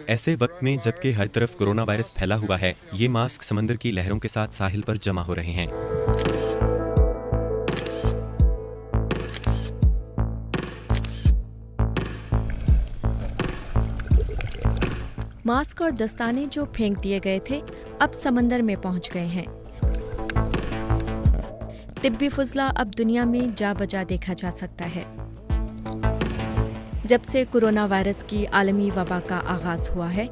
ऐसे वक्त में जबकि हर तरफ कोरोना वायरस फैला हुआ है, ये मास्क समंदर की लहरों के साथ साहिल पर जमा हो रहे हैं। मास्क और दस्ताने जो फेंक दिए गए थे, अब समंदर में पहुंच गए हैं। तिब्बी फुजला अब दुनिया में जा बजा देखा जा सकता है। जब से कोरोना वायरस की आलमी वबा का आगाज हुआ है,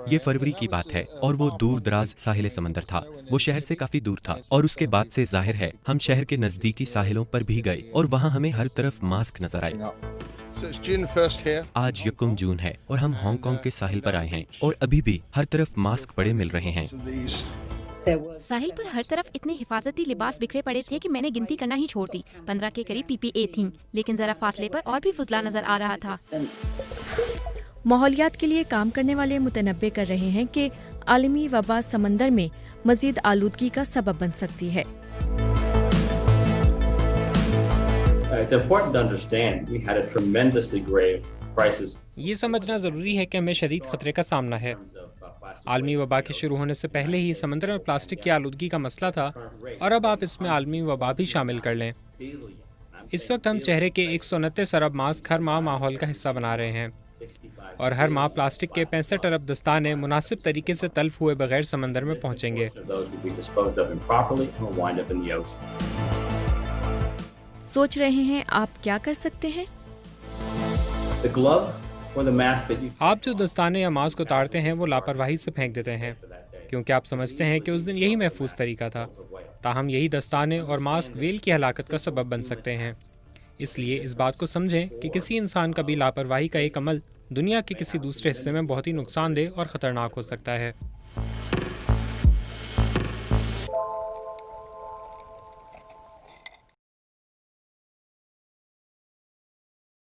ये फरवरी की बात है और वो दूर दराज साहिल समंदर था। वो शहर से काफी दूर था और उसके बाद से जाहिर है हम शहर के नजदीकी साहिलों पर भी गए और वहाँ हमें हर तरफ मास्क नजर आए। आज 1 जून है और हम हांगकांग के साहिल पर आए हैं और अभी भी हर तरफ मास्क पड़े मिल रहे हैं। साहिल पर हर तरफ इतने हिफाजती लिबास बिखरे पड़े थे कि मैंने गिनती करना ही छोड़ दी। 15 के करीब PPE थीं, लेकिन जरा फासले पर और भी फुजला नजर आ रहा था। माहौलियात के लिए काम करने वाले मुतनब्बे कर रहे हैं कि आलमी वबा समंदर में मजीद आलूदगी का सबब बन सकती है। It's important to understand we had a tremendously grave crisis. ये समझना ज़रूरी है कि हमें शदीद खतरे का सामना है। आलमी वबा के शुरू होने से पहले ही समंदर में प्लास्टिक की आलूदगी का मसला था और अब आप इसमें आलमी वबा भी शामिल कर लें। इस वक्त हम चेहरे के 129 अरब मास्क हर माह माहौल का हिस्सा बना रहे हैं और हर माह प्लास्टिक के 65 अरब दस्ताने मुनासिब तरीके से तल्फ हुए बगैर समंदर में पहुँचेंगे। सोच रहे हैं आप क्या कर सकते हैं? आप जो दस्ताने या मास्क उतारते हैं वो लापरवाही से फेंक देते हैं क्योंकि आप समझते हैं कि उस दिन यही महफूज तरीका था। ताहम यही दस्ताने और मास्क वेल की हलाकत का सबब बन सकते हैं। इसलिए इस बात को समझें कि किसी इंसान का भी लापरवाही का एक अमल दुनिया के किसी दूसरे हिस्से में बहुत ही नुकसानदेह और ख़तरनाक हो सकता है।